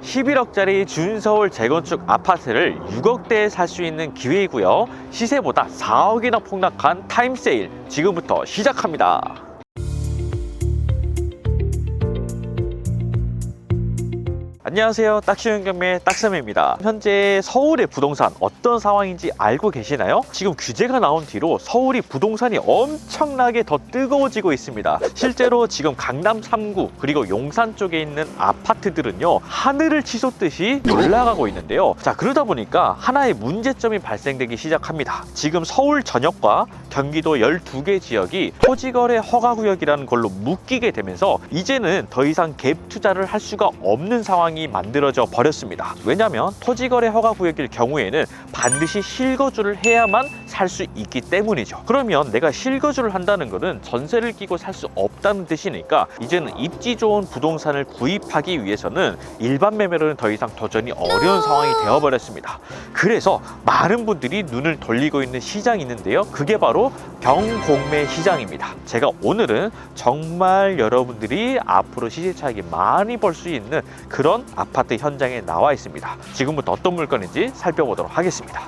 11억짜리 준서울 재건축 아파트를 6억대에 살 수 있는 기회이고요. 시세보다 4억이나 폭락한 타임세일 지금부터 시작합니다. 안녕하세요. 딱쉬운 경매 딱쌤입니다. 현재 서울의 부동산 어떤 상황인지 알고 계시나요? 지금 규제가 나온 뒤로 서울이 부동산이 엄청나게 더 뜨거워지고 있습니다. 실제로 지금 강남 3구 그리고 용산 쪽에 있는 아파트들은요, 하늘을 치솟듯이 올라가고 있는데요. 자, 그러다 보니까 하나의 문제점이 발생되기 시작합니다. 지금 서울 전역과 경기도 12개 지역이 토지거래 허가구역이라는 걸로 묶이게 되면서 이제는 더 이상 갭 투자를 할 수가 없는 상황이 만들어져 버렸습니다. 왜냐하면 토지거래 허가구역일 경우에는 반드시 실거주를 해야만 살 수 있기 때문이죠. 그러면 내가 실거주를 한다는 것은 전세를 끼고 살 수 없다는 뜻이니까 이제는 입지 좋은 부동산을 구입하기 위해서는 일반 매매로는 더 이상 도전이 어려운 상황이 되어버렸습니다. 그래서 많은 분들이 눈을 돌리고 있는 시장이 있는데요. 그게 바로 경공매 시장입니다. 제가 오늘은 정말 여러분들이 앞으로 시세 차익이 많이 벌 수 있는 그런 아파트 현장에 나와 있습니다. 지금부터 어떤 물건인지 살펴보도록 하겠습니다.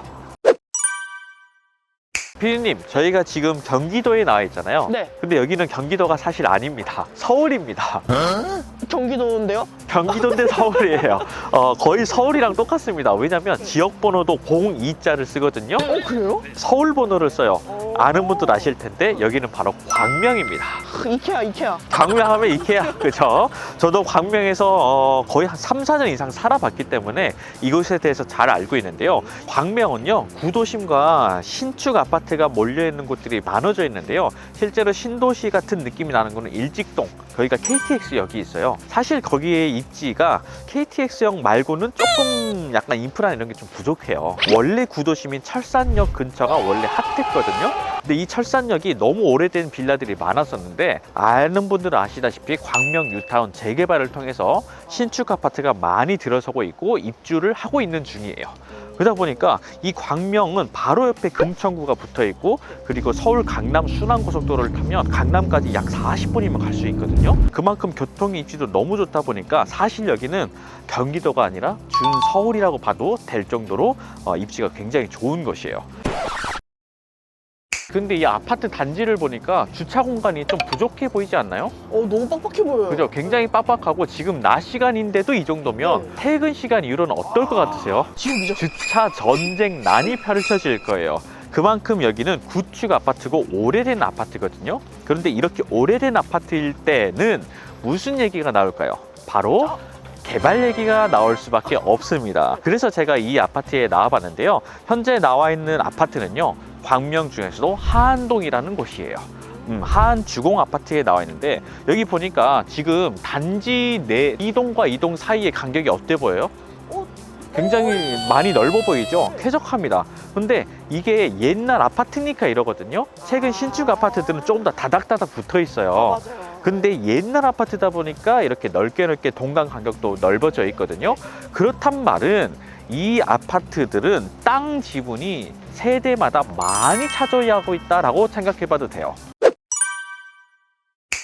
피디님, 저희가 지금 경기도에 나와 있잖아요. 네. 근데 여기는 경기도가 사실 아닙니다. 서울입니다. 경기도인데요? 경기도인데 서울이에요. 거의 서울이랑 똑같습니다. 왜냐면 지역 번호도 02자를 쓰거든요. 그래요? 서울 번호를 써요. 아는 분들 아실 텐데 여기는 바로 광명입니다. 이케아. 광명하면 이케아, 그죠? 저도 광명에서 거의 한 3, 4년 이상 살아봤기 때문에 이곳에 대해서 잘 알고 있는데요. 광명은요, 구도심과 신축 아파트가 몰려있는 곳들이 많아져 있는데요. 실제로 신도시 같은 느낌이 나는 거는 일직동, 거기가 KTX역이 있어요. 사실 거기에 입지가 KTX역 말고는 조금 약간 인프라 이런 게 좀 부족해요. 원래 구도심인 철산역 근처가 원래 핫했거든요. 근데 이 철산역이 너무 오래된 빌라들이 많았었는데, 아는 분들은 아시다시피 광명 뉴타운 재개발을 통해서 신축 아파트가 많이 들어서고 있고 입주를 하고 있는 중이에요. 그러다 보니까 이 광명은 바로 옆에 금천구가 붙어 있고, 그리고 서울 강남 순환고속도로를 타면 강남까지 약 40분이면 갈 수 있거든요. 그만큼 교통 입지도 너무 좋다 보니까 사실 여기는 경기도가 아니라 준서울이라고 봐도 될 정도로 입지가 굉장히 좋은 곳이에요. 근데 이 아파트 단지를 보니까 주차 공간이 좀 부족해 보이지 않나요? 너무 빡빡해 보여요. 그죠? 굉장히 빡빡하고 지금 낮 시간인데도 이 정도면 퇴근 시간 이후로는 어떨 것 같으세요? 지금이죠? 주차 전쟁 난이 펼쳐질 거예요. 그만큼 여기는 구축 아파트고 오래된 아파트거든요. 그런데 이렇게 오래된 아파트일 때는 무슨 얘기가 나올까요? 바로 개발 얘기가 나올 수밖에 없습니다. 그래서 제가 이 아파트에 나와봤는데요. 현재 나와 있는 아파트는요, 광명 중에서도 하안동이라는 곳이에요. 하안 주공 아파트에 나와 있는데, 여기 보니까 지금 단지 내 이동과 이동 사이의 간격이 어때 보여요? 굉장히 많이 넓어 보이죠? 쾌적합니다. 근데 이게 옛날 아파트니까 이러거든요. 최근 신축 아파트들은 조금 더 다닥다닥 붙어 있어요. 맞아요. 근데 옛날 아파트다 보니까 이렇게 넓게 동간 간격도 넓어져 있거든요. 그렇단 말은 이 아파트들은 땅 지분이 세대마다 많이 차지하고 있다라고 생각해 봐도 돼요.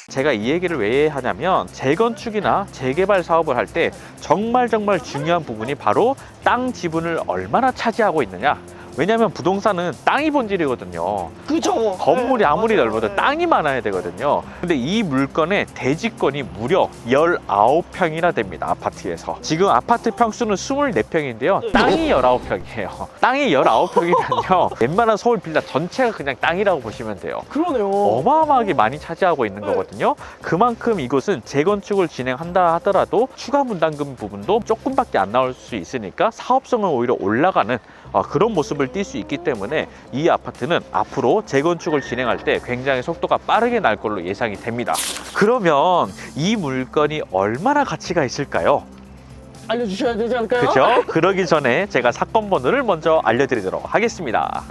제가 이 얘기를 왜 하냐면, 재건축이나 재개발 사업을 할 때 정말 중요한 부분이 바로 땅 지분을 얼마나 차지하고 있느냐. 왜냐하면 부동산은 땅이 본질이거든요. 그죠? 건물이 아무리 맞아요. 넓어도 땅이 많아야 되거든요. 근데 이 물건의 대지권이 무려 19평이나 됩니다. 아파트에서. 지금 아파트 평수는 24평인데요. 땅이 19평이에요. 땅이 19평이면요. 웬만한 서울 빌라 전체가 그냥 땅이라고 보시면 돼요. 그러네요. 어마어마하게 많이 차지하고 있는 거거든요. 그만큼 이곳은 재건축을 진행한다 하더라도 추가 분담금 부분도 조금밖에 안 나올 수 있으니까 사업성은 오히려 올라가는 그런 모습을 띌 수 있기 때문에 이 아파트는 앞으로 재건축을 진행할 때 굉장히 속도가 빠르게 날 걸로 예상이 됩니다. 그러면 이 물건이 얼마나 가치가 있을까요? 알려주셔야 되지 않을까요? 그죠? 그러기 전에 제가 사건 번호를 먼저 알려드리도록 하겠습니다.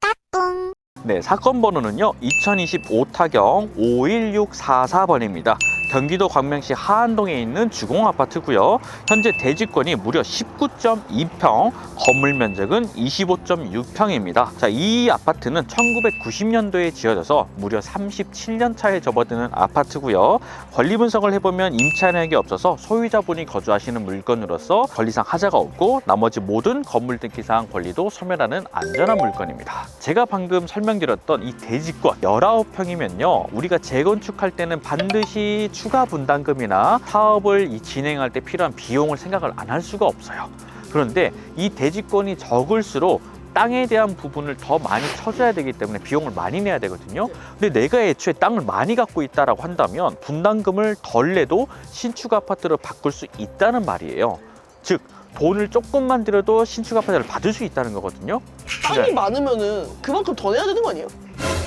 네, 사건 번호는요 2025타경 51644번입니다. 경기도 광명시 하안동에 있는 주공 아파트고요. 현재 대지권이 무려 19.2평, 건물 면적은 25.6평입니다. 자, 이 아파트는 1990년도에 지어져서 무려 37년 차에 접어드는 아파트고요. 권리 분석을 해보면 임차 내역이 없어서 소유자분이 거주하시는 물건으로서 권리상 하자가 없고 나머지 모든 건물 등기상 권리도 소멸하는 안전한 물건입니다. 제가 방금 설명드렸던 이 대지권 19평이면요, 우리가 재건축할 때는 반드시 추가 분담금이나 사업을 진행할 때 필요한 비용을 생각을 안 할 수가 없어요. 그런데 이 대지권이 적을수록 땅에 대한 부분을 더 많이 쳐줘야 되기 때문에 비용을 많이 내야 되거든요. 근데 내가 애초에 땅을 많이 갖고 있다라고 한다면 분담금을 덜 내도 신축 아파트로 바꿀 수 있다는 말이에요. 즉 돈을 조금만 들여도 신축 아파트를 받을 수 있다는 거거든요. 땅이 많으면은 그만큼 더 내야 되는 거 아니에요?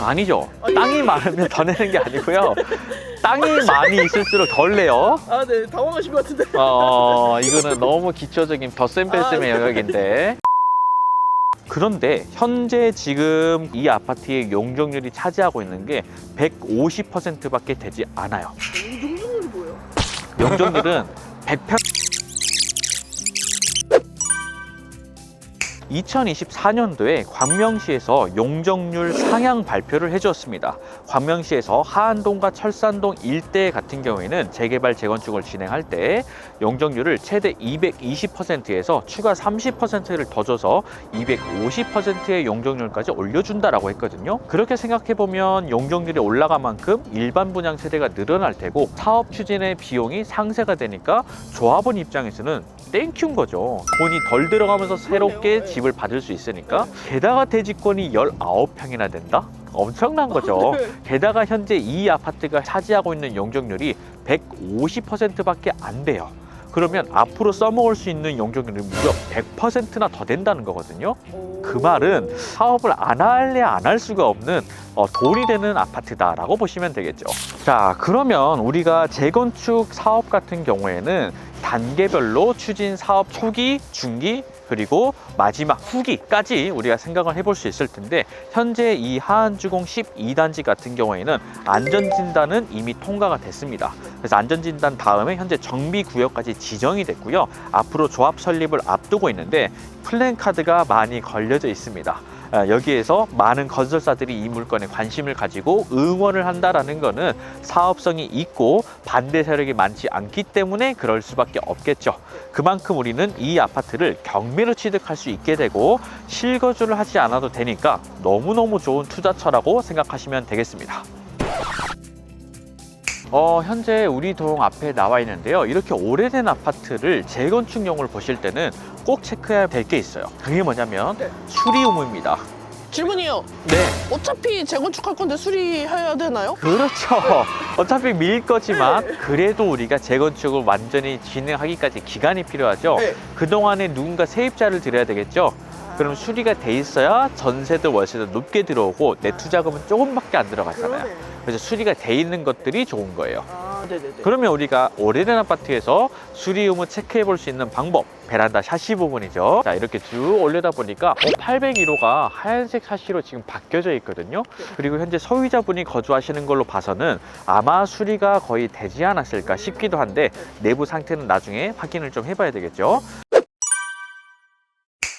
아니죠. 땅이 많으면 더 내는 게 아니고요. 땅이 많이 있을수록 덜 내요. 아, 네. 당황하신 것 같은데. 이거는 너무 기초적인 덧셈 뺄셈의 영역인데. 그런데 현재 지금 이 아파트의 용적률이 차지하고 있는 게 150%밖에 되지 않아요. 용적률이 뭐예요? 용적률은 100평 2024년도에 광명시에서 용적률 상향 발표를 해주었습니다. 광명시에서 하안동과 철산동 일대 같은 경우에는 재개발 재건축을 진행할 때 용적률을 최대 220%에서 추가 30%를 더 줘서 250%의 용적률까지 올려준다라고 했거든요. 그렇게 생각해보면 용적률이 올라간 만큼 일반 분양 세대가 늘어날 테고 사업 추진의 비용이 상쇄가 되니까 조합원 입장에서는 땡큐인 거죠. 돈이 덜 들어가면서 새롭게 집을 받을 수 있으니까. 게다가 대지권이 19평이나 된다? 엄청난 거죠. 게다가 현재 이 아파트가 차지하고 있는 용적률이 150%밖에 안 돼요. 그러면 앞으로 써먹을 수 있는 용적률이 무려 100%나 더 된다는 거거든요. 그 말은 사업을 안 할래 안 할 수가 없는 돈이 되는 아파트다라고 보시면 되겠죠. 자, 그러면 우리가 재건축 사업 같은 경우에는 단계별로 추진 사업 초기, 중기, 그리고 마지막 후기까지 우리가 생각을 해볼 수 있을 텐데, 현재 이 하안주공 12단지 같은 경우에는 안전진단은 이미 통과가 됐습니다. 그래서 안전진단 다음에 현재 정비구역까지 지정이 됐고요. 앞으로 조합 설립을 앞두고 있는데 플랜카드가 많이 걸려져 있습니다. 여기에서 많은 건설사들이 이 물건에 관심을 가지고 응원을 한다라는 거는 사업성이 있고 반대 세력이 많지 않기 때문에 그럴 수밖에 없겠죠. 그만큼 우리는 이 아파트를 경매로 취득할 수 있게 되고 실거주를 하지 않아도 되니까 너무너무 좋은 투자처라고 생각하시면 되겠습니다. 현재 우리 동 앞에 나와 있는데요. 이렇게 오래된 아파트를 재건축용을 보실 때는 꼭 체크해야 될 게 있어요. 그게 뭐냐면 수리 의무입니다. 질문이요. 네. 어차피 재건축할 건데 수리해야 되나요? 그렇죠. 어차피 밀 거지만 그래도 우리가 재건축을 완전히 진행하기까지 기간이 필요하죠. 네. 그동안에 누군가 세입자를 드려야 되겠죠. 그럼 수리가 돼 있어야 전세도 월세도 높게 들어오고 내 투자금은 조금밖에 안 들어가잖아요. 그러네. 그래서 수리가 돼 있는 것들이 좋은 거예요. 네네네. 그러면 우리가 오래된 아파트에서 수리 의무 체크해 볼 수 있는 방법, 베란다 샤시 부분이죠. 자, 이렇게 쭉 올려다 보니까 801호가 하얀색 샤시로 지금 바뀌어져 있거든요. 그리고 현재 소유자분이 거주하시는 걸로 봐서는 아마 수리가 거의 되지 않았을까 싶기도 한데 내부 상태는 나중에 확인을 좀 해봐야 되겠죠.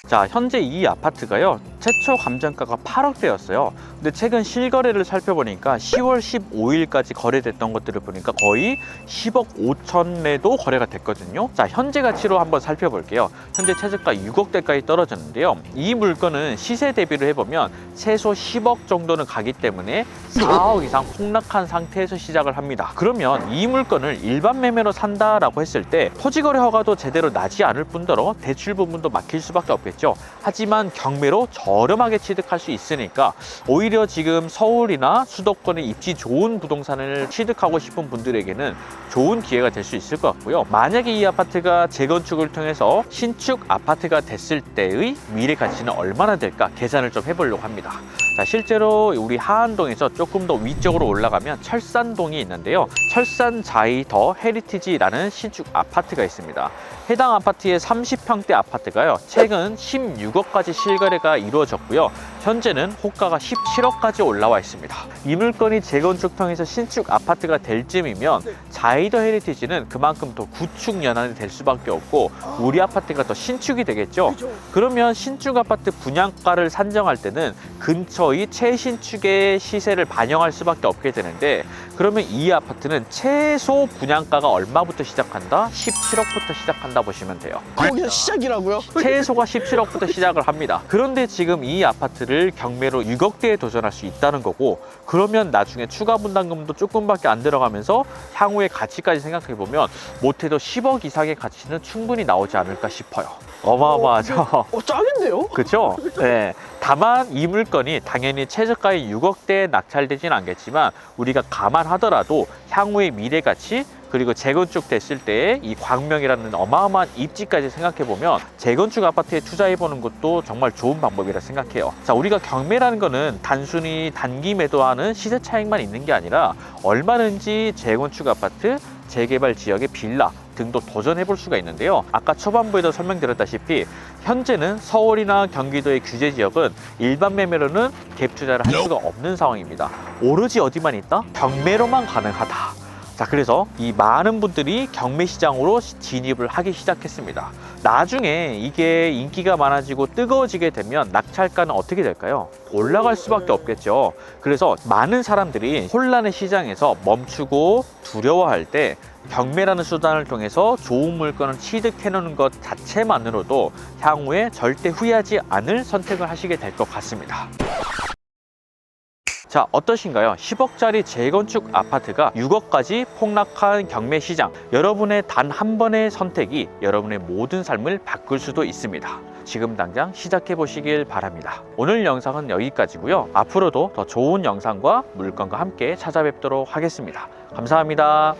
자, 현재 이 아파트가요, 최초 감정가가 8억대였어요. 근데 최근 실거래를 살펴보니까 10월 15일까지 거래됐던 것들을 보니까 거의 10억 5천에도 거래가 됐거든요. 자, 현재 가치로 한번 살펴볼게요. 현재 최저가 6억대까지 떨어졌는데요. 이 물건은 시세 대비를 해보면 최소 10억 정도는 가기 때문에 4억 이상 폭락한 상태에서 시작을 합니다. 그러면 이 물건을 일반 매매로 산다라고 했을 때 토지거래 허가도 제대로 나지 않을 뿐더러 대출 부분도 막힐 수밖에 없겠죠. 하지만 경매로 저렴하게 취득할 수 있으니까 오히려 지금 서울이나 수도권에 입지 좋은 부동산을 취득하고 싶은 분들에게는 좋은 기회가 될 수 있을 것 같고요. 만약에 이 아파트가 재건축을 통해서 신축 아파트가 됐을 때의 미래 가치는 얼마나 될까 계산을 좀 해보려고 합니다. 자, 실제로 우리 하안동에서 조금 더 위쪽으로 올라가면 철산동이 있는데요. 철산 자이더 헤리티지라는 신축 아파트가 있습니다. 해당 아파트의 30평대 아파트가요, 최근 16억까지 실거래가 이루어졌고요. 현재는 호가가 17억까지 올라와 있습니다. 이 물건이 재건축형에서 신축 아파트가 될 쯤이면 자이더 헤리티지는 그만큼 더 구축 연한이 될 수밖에 없고 우리 아파트가 더 신축이 되겠죠. 그죠. 그러면 신축 아파트 분양가를 산정할 때는 근처의 최신축의 시세를 반영할 수밖에 없게 되는데, 그러면 이 아파트는 최소 분양가가 얼마부터 시작한다? 17억부터 시작한다 보시면 돼요. 거기서 시작이라고요? 최소가 17억부터 시작을 합니다. 그런데 지금 이 아파트를 경매로 6억대에 도전할 수 있다는 거고, 그러면 나중에 추가 분담금도 조금밖에 안 들어가면서 향후의 가치까지 생각해 보면 못해도 10억 이상의 가치는 충분히 나오지 않을까 싶어요. 어마어마하죠. 짱인데요? 그렇죠? 네. 다만 이 물건이 당연히 최저가의 6억대에 낙찰되진 않겠지만 우리가 감안하더라도 향후의 미래 가치, 그리고 재건축 됐을 때의 이 광명이라는 어마어마한 입지까지 생각해보면 재건축 아파트에 투자해보는 것도 정말 좋은 방법이라 생각해요. 자, 우리가 경매라는 거는 단순히 단기 매도하는 시세 차익만 있는 게 아니라 얼마든지 재건축 아파트, 재개발 지역의 빌라 등도 도전해 볼 수가 있는데요. 아까 초반부에도 설명드렸다시피 현재는 서울이나 경기도의 규제 지역은 일반 매매로는 갭 투자를 할 수가 없는 상황입니다. 오로지 어디만 있다? 경매로만 가능하다. 자, 그래서 이 많은 분들이 경매 시장으로 진입을 하기 시작했습니다. 나중에 이게 인기가 많아지고 뜨거워지게 되면 낙찰가는 어떻게 될까요? 올라갈 수밖에 없겠죠. 그래서 많은 사람들이 혼란의 시장에서 멈추고 두려워할 때 경매라는 수단을 통해서 좋은 물건을 취득해 놓는 것 자체만으로도 향후에 절대 후회하지 않을 선택을 하시게 될 것 같습니다. 자, 어떠신가요? 10억짜리 재건축 아파트가 6억까지 폭락한 경매 시장. 여러분의 단 한 번의 선택이 여러분의 모든 삶을 바꿀 수도 있습니다. 지금 당장 시작해 보시길 바랍니다. 오늘 영상은 여기까지고요. 앞으로도 더 좋은 영상과 물건과 함께 찾아뵙도록 하겠습니다. 감사합니다.